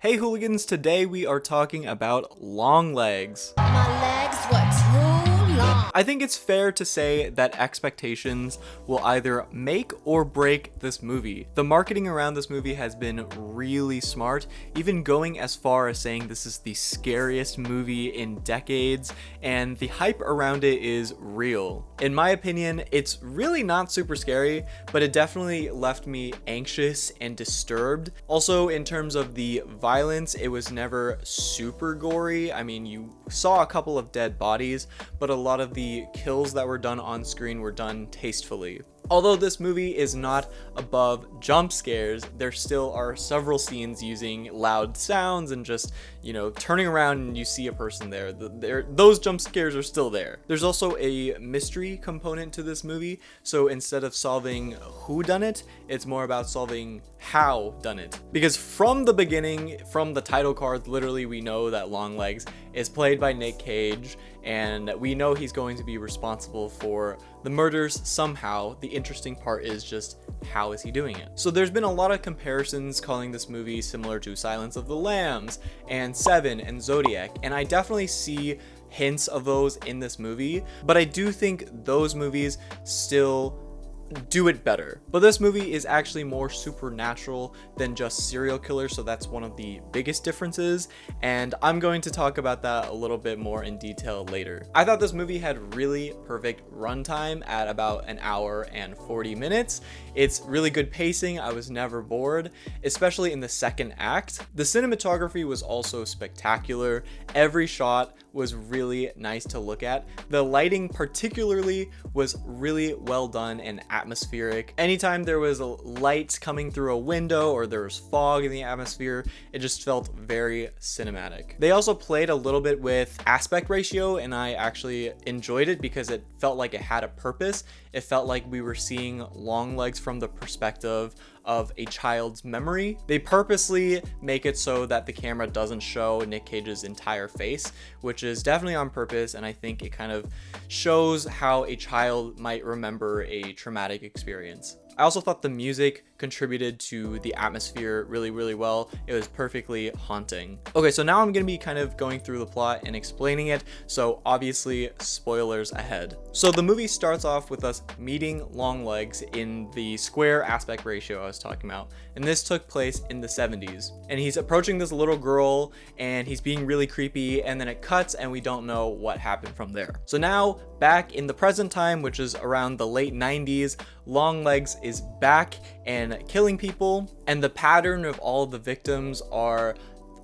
Hey hooligans, today we are talking about Longlegs. My legs were too long. I think it's fair to say that expectations will either make or break this movie. The marketing around this movie has been really smart, even going as far as saying this is the scariest movie in decades, and the hype around it is real. In my opinion, it's really not super scary, but it definitely left me anxious and disturbed. Also, in terms of the violence, it was never super gory. I mean, you saw a couple of dead bodies, but a lot of the kills that were done on screen were done tastefully. Although this movie is not above jump scares, there still are several scenes using loud sounds and just, turning around and you see a person there. Those jump scares are still there. There's also a mystery component to this movie, so instead of solving who done it, it's more about solving how done it. Because from the beginning, from the title card, literally we know that Longlegs is played by Nick Cage, and we know he's going to be responsible for the murders somehow. The interesting part is just how is he doing it? So there's been a lot of comparisons calling this movie similar to Silence of the Lambs and Seven and Zodiac, and I definitely see hints of those in this movie, but I do think those movies still do it better. But this movie is actually more supernatural than just serial killers, so that's one of the biggest differences, and I'm going to talk about that a little bit more in detail later. I thought this movie had really perfect runtime at about an hour and 40 minutes. It's really good pacing. I was never bored, especially in the second act. The cinematography was also spectacular. Every shot was really nice to look at. The lighting particularly was really well done and atmospheric. Anytime there was a light coming through a window or there was fog in the atmosphere, it just felt very cinematic. They also played a little bit with aspect ratio, and I actually enjoyed it because it felt like it had a purpose. It felt like we were seeing Longlegs from the perspective of a child's memory. They purposely make it so that the camera doesn't show Nick Cage's entire face, which is definitely on purpose, and I think it kind of shows how a child might remember a traumatic experience. I also thought the music contributed to the atmosphere really well. It was perfectly haunting. Okay, so now I'm gonna be kind of going through the plot and explaining it, so obviously spoilers ahead. So the movie starts off with us meeting Longlegs in the square aspect ratio I was talking about, and this took place in the 70s. And he's approaching this little girl and he's being really creepy, and then it cuts and we don't know what happened from there. So now back in the present time, which is around the late 90s, Longlegs is back and killing people, and the pattern of all of the victims are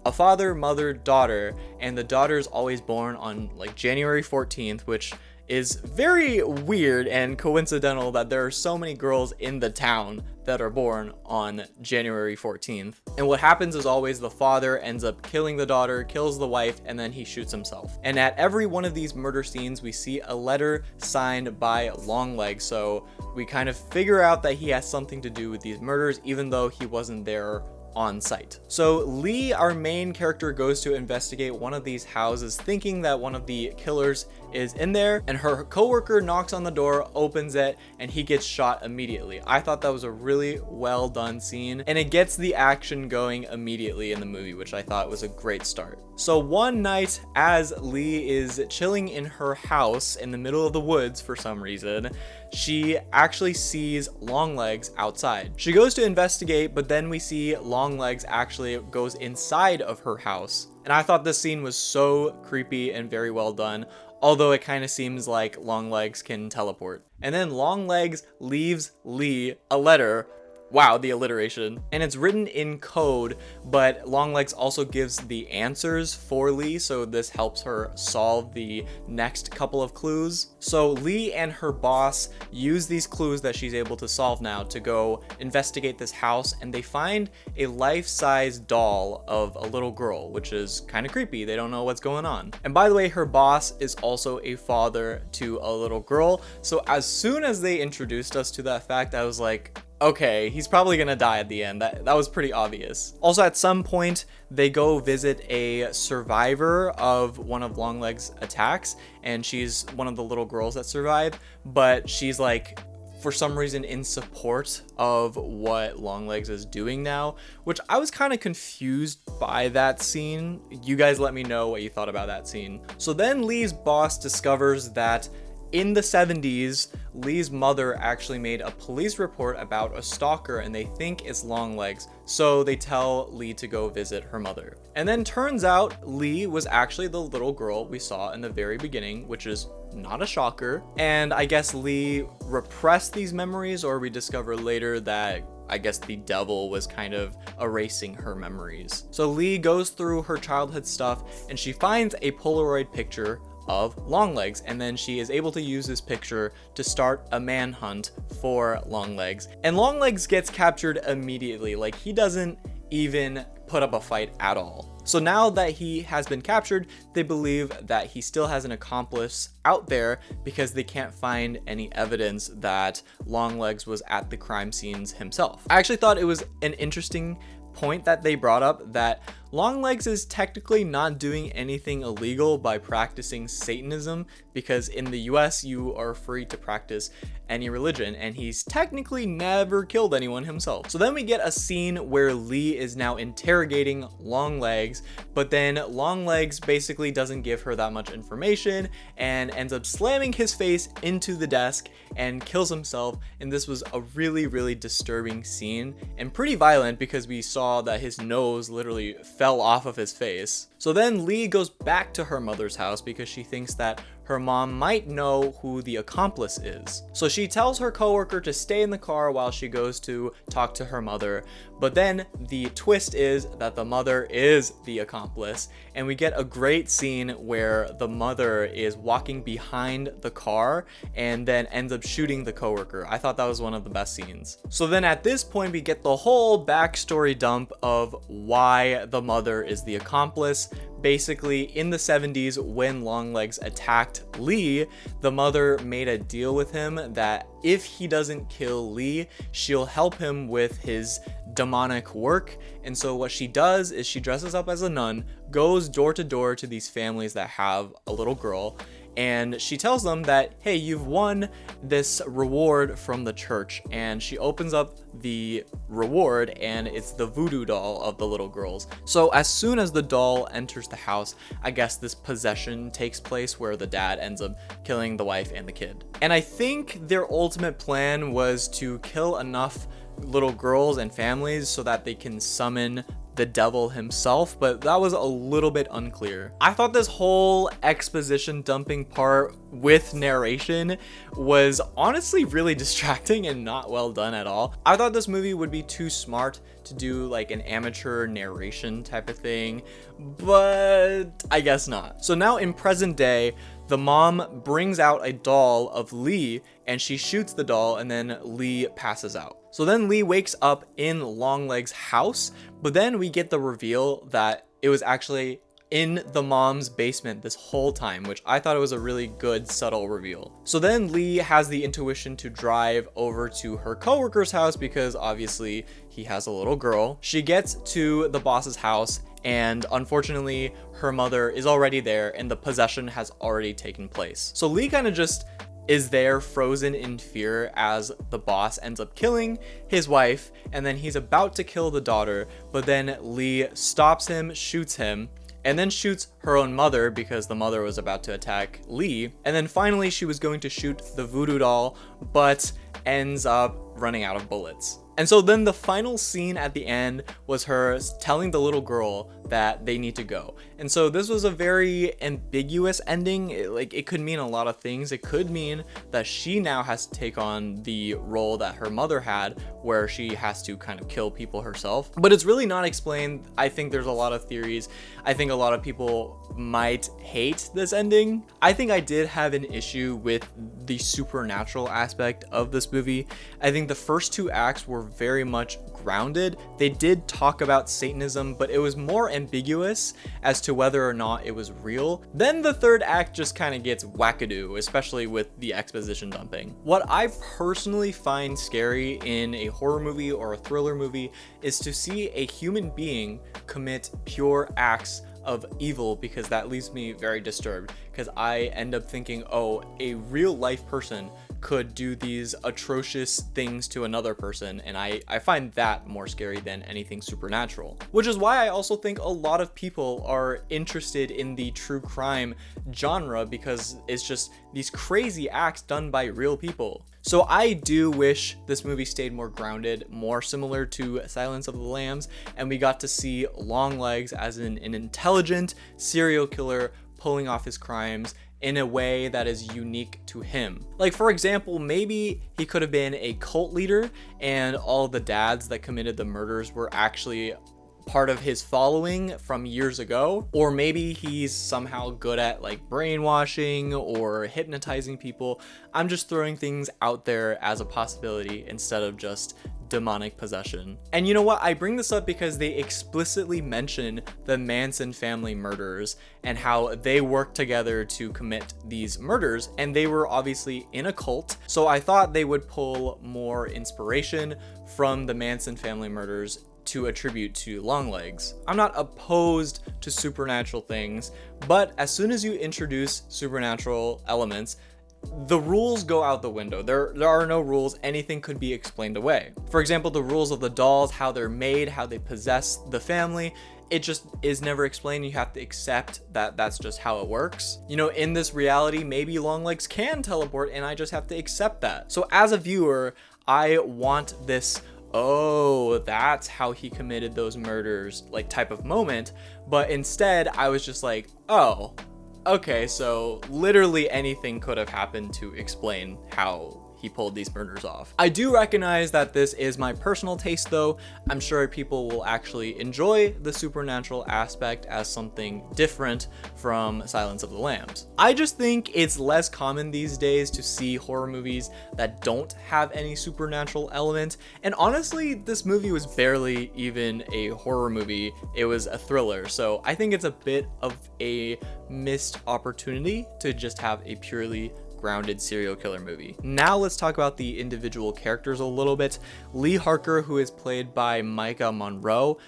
a father, mother, daughter, and the daughter is always born on like January 14th, which is very weird and coincidental that there are so many girls in the town that are born on January 14th. And what happens is always the father ends up killing the daughter, kills the wife, and then he shoots himself. And at every one of these murder scenes, we see a letter signed by Longlegs, so we kind of figure out that he has something to do with these murders, even though he wasn't there on site. So Lee, our main character, goes to investigate one of these houses thinking that one of the killers is in there, and her coworker knocks on the door, opens it, and he gets shot immediately. I thought that was a really well done scene, and it gets the action going immediately in the movie, which I thought was a great start. So one night, as Lee is chilling in her house in the middle of the woods for some reason, she actually sees Longlegs outside. She goes to investigate, but then we see Longlegs actually goes inside of her house. And I thought this scene was so creepy and very well done, although it kind of seems like Longlegs can teleport. And then Longlegs leaves Lee a letter. Wow, the alliteration. And it's written in code, but Longlegs also gives the answers for Lee, so this helps her solve the next couple of clues. So Lee and her boss use these clues that she's able to solve now to go investigate this house, and they find a life-size doll of a little girl, which is kind of creepy. They don't know what's going on. And by the way, her boss is also a father to a little girl, so as soon as they introduced us to that fact, I was like, okay, he's probably gonna die at the end. That was pretty obvious. Also, at some point, they go visit a survivor of one of Longlegs' attacks, and she's one of the little girls that survived, but she's like for some reason in support of what Longlegs is doing now, which I was kind of confused by that scene. You guys let me know what you thought about that scene. So then Lee's boss discovers that in the 70s, Lee's mother actually made a police report about a stalker and they think it's Longlegs, so they tell Lee to go visit her mother. And then turns out Lee was actually the little girl we saw in the very beginning, which is not a shocker. And I guess Lee repressed these memories, or we discover later that I guess the devil was kind of erasing her memories. So Lee goes through her childhood stuff and she finds a Polaroid picture of Longlegs, and then she is able to use this picture to start a manhunt for Longlegs. And Longlegs gets captured immediately, like he doesn't even put up a fight at all. So now that he has been captured, they believe that he still has an accomplice out there because they can't find any evidence that Longlegs was at the crime scenes himself. I actually thought it was an interesting point that they brought up that Longlegs is technically not doing anything illegal by practicing Satanism, because in the US you are free to practice any religion, and he's technically never killed anyone himself. So then we get a scene where Lee is now interrogating Longlegs, but then Longlegs basically doesn't give her that much information and ends up slamming his face into the desk and kills himself. And this was a really disturbing scene and pretty violent because we saw that his nose literally fell off of his face. So then Lee goes back to her mother's house because she thinks that her mom might know who the accomplice is. So she tells her coworker to stay in the car while she goes to talk to her mother. But then the twist is that the mother is the accomplice, and we get a great scene where the mother is walking behind the car and then ends up shooting the coworker. I thought that was one of the best scenes. So then at this point we get the whole backstory dump of why the mother is the accomplice. Basically, in the 70s, when Longlegs attacked Lee, the mother made a deal with him that if he doesn't kill Lee, she'll help him with his demonic work. And so what she does is she dresses up as a nun, goes door to door to these families that have a little girl, and she tells them that, hey, you've won this reward from the church. And she opens up the reward and it's the voodoo doll of the little girls. So as soon as the doll enters the house, I guess this possession takes place where the dad ends up killing the wife and the kid. And I think their ultimate plan was to kill enough little girls and families so that they can summon the devil himself, but that was a little bit unclear. I thought this whole exposition dumping part with narration was honestly really distracting and not well done at all. I thought this movie would be too smart to do like an amateur narration type of thing, but I guess not. So now in present day, the mom brings out a doll of Lee and she shoots the doll, and then Lee passes out. So then Lee wakes up in Longlegs' house, but then we get the reveal that it was actually in the mom's basement this whole time, which I thought it was a really good subtle reveal. So then Lee has the intuition to drive over to her coworker's house because obviously he has a little girl. She gets to the boss's house, and unfortunately her mother is already there and the possession has already taken place. So Lee kind of just is there frozen in fear as the boss ends up killing his wife, and then he's about to kill the daughter, but then Lee stops him, shoots him, and then shoots her own mother because the mother was about to attack Lee. And then finally she was going to shoot the voodoo doll, but ends up running out of bullets. And so then the final scene at the end was her telling the little girl that they need to go. And so this was a very ambiguous ending. It could mean a lot of things. It could mean that she now has to take on the role that her mother had, where she has to kind of kill people herself. But it's really not explained. I think there's a lot of theories. I think a lot of people might hate this ending. I think I did have an issue with the supernatural aspect of this movie. I think the first two acts were very much grounded. They did talk about Satanism, but it was more ambiguous as to whether or not it was real. Then the third act just kind of gets wackadoo, especially with the exposition dumping. What I personally find scary in a horror movie or a thriller movie is to see a human being commit pure acts of evil, because that leaves me very disturbed, because I end up thinking, oh, a real life person could do these atrocious things to another person, and I find that more scary than anything supernatural. Which is why I also think a lot of people are interested in the true crime genre, because it's just these crazy acts done by real people. So I do wish this movie stayed more grounded, more similar to Silence of the Lambs, and we got to see Longlegs as an intelligent serial killer pulling off his crimes in a way that is unique to him. Like, for example, maybe he could have been a cult leader and all the dads that committed the murders were actually part of his following from years ago, or maybe he's somehow good at like brainwashing or hypnotizing people. I'm just throwing things out there as a possibility instead of just demonic possession. And you know what, I bring this up because they explicitly mention the Manson family murders and how they worked together to commit these murders, and they were obviously in a cult, so I thought they would pull more inspiration from the Manson family murders to attribute to Longlegs. I'm not opposed to supernatural things, but as soon as you introduce supernatural elements, the rules go out the window. There are no rules. Anything could be explained away. For example, the rules of the dolls, how they're made, how they possess the family, it just is never explained. You have to accept that that's just how it works. You know, in this reality, maybe Longlegs can teleport and I just have to accept that. So as a viewer, I want this, oh, that's how he committed those murders, like type of moment. But instead, I was just like, oh, okay, so literally anything could have happened to explain how he pulled these murders off. I do recognize that this is my personal taste though. I'm sure people will actually enjoy the supernatural aspect as something different from Silence of the Lambs. I just think it's less common these days to see horror movies that don't have any supernatural element. And honestly, this movie was barely even a horror movie. It was a thriller. So I think it's a bit of a missed opportunity to just have a purely grounded serial killer movie. Now let's talk about the individual characters a little bit. Lee Harker, who is played by Maika Monroe.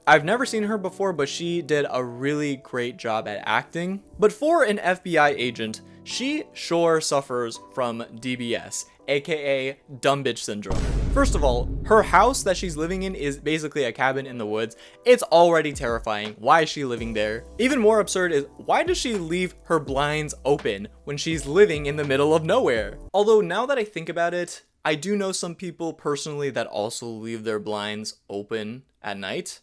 I've never seen her before, but she did a really great job at acting. But for an FBI agent, she sure suffers from DBS, aka dumb bitch syndrome. First of all, her house that she's living in is basically a cabin in the woods. It's already terrifying. Why is she living there? Even more absurd is, why does she leave her blinds open when she's living in the middle of nowhere? Although now that I think about it, I do know some people personally that also leave their blinds open at night.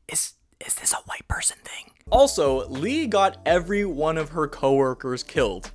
Is this a white person thing? Also, Lee got every one of her coworkers killed.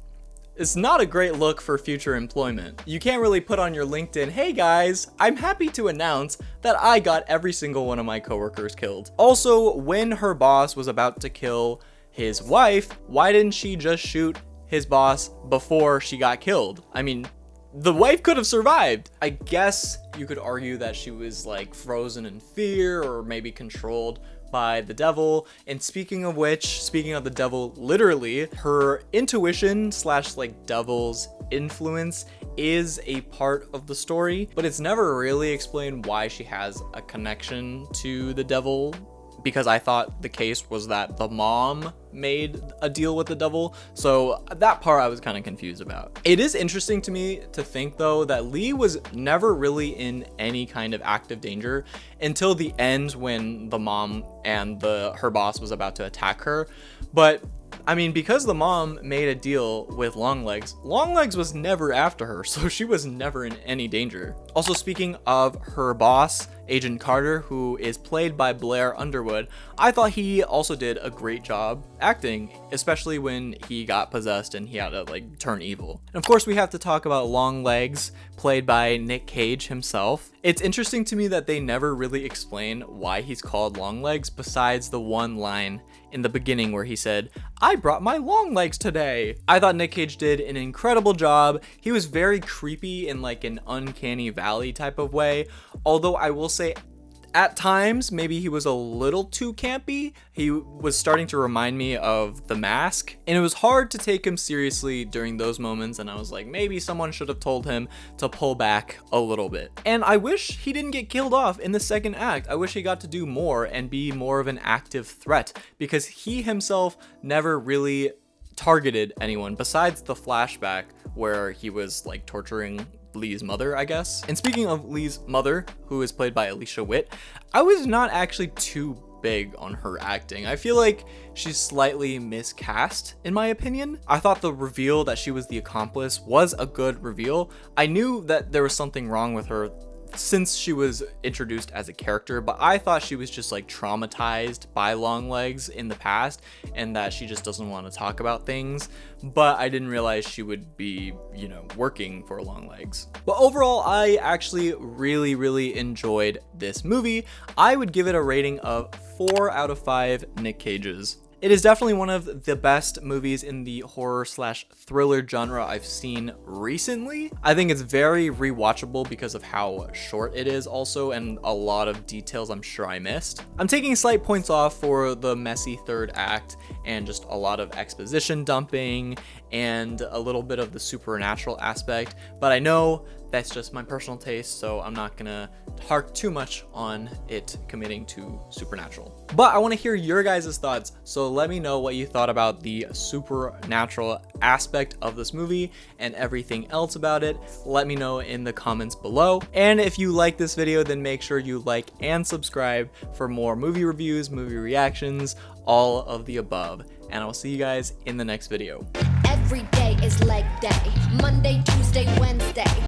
It's not a great look for future employment. You can't really put on your LinkedIn, hey guys, I'm happy to announce that I got every single one of my coworkers killed. Also, when her boss was about to kill his wife, why didn't she just shoot his boss before she got killed? I mean, the wife could have survived. I guess you could argue that she was like frozen in fear or maybe controlled by the devil. And speaking of which, speaking of the devil, literally her intuition slash like devil's influence is a part of the story, but it's never really explained why she has a connection to the devil, because I thought the case was that the mom made a deal with the devil. So that part I was kind of confused about. It is interesting to me to think though that Lee was never really in any kind of active danger until the end when the mom and her boss was about to attack her. But I mean, because the mom made a deal with Longlegs, Longlegs was never after her, so she was never in any danger. Also, speaking of her boss, Agent Carter, who is played by Blair Underwood, I thought he also did a great job acting, especially when he got possessed and he had to like turn evil. And of course, we have to talk about Longlegs, played by Nick Cage himself. It's interesting to me that they never really explain why he's called Longlegs, besides the one line in the beginning where he said, "I brought my long legs today." I thought Nick Cage did an incredible job. He was very creepy in like an uncanny valley type of way, although I will say at times maybe he was a little too campy. He was starting to remind me of The Mask, and it was hard to take him seriously during those moments, and I was like, maybe someone should have told him to pull back a little bit. And I wish he didn't get killed off in the second act. I wish he got to do more and be more of an active threat, because he himself never really targeted anyone besides the flashback where he was like torturing Lee's mother, I guess. And speaking of Lee's mother, who is played by Alicia Witt, I was not actually too big on her acting. I feel like she's slightly miscast in my opinion. I thought the reveal that she was the accomplice was a good reveal. I knew that there was something wrong with her since she was introduced as a character, but I thought she was just like traumatized by Longlegs in the past and that she just doesn't want to talk about things, but I didn't realize she would be, you know, working for Longlegs. But overall, I actually really enjoyed this movie. I would give it a rating of 4 out of 5 Nick Cages. It is definitely one of the best movies in the horror/thriller genre I've seen recently. I think it's very rewatchable because of how short it is also, and a lot of details I'm sure I missed. I'm taking slight points off for the messy third act and just a lot of exposition dumping and a little bit of the supernatural aspect, but I know that's just my personal taste, so I'm not gonna hark too much on it committing to supernatural. But I want to hear your guys' thoughts, so let me know what you thought about the supernatural aspect of this movie and everything else about it. Let me know in the comments below. And if you like this video, then make sure you like and subscribe for more movie reviews, movie reactions, all of the above. And I'll see you guys in the next video. Every day is leg day. Monday, Tuesday, Wednesday.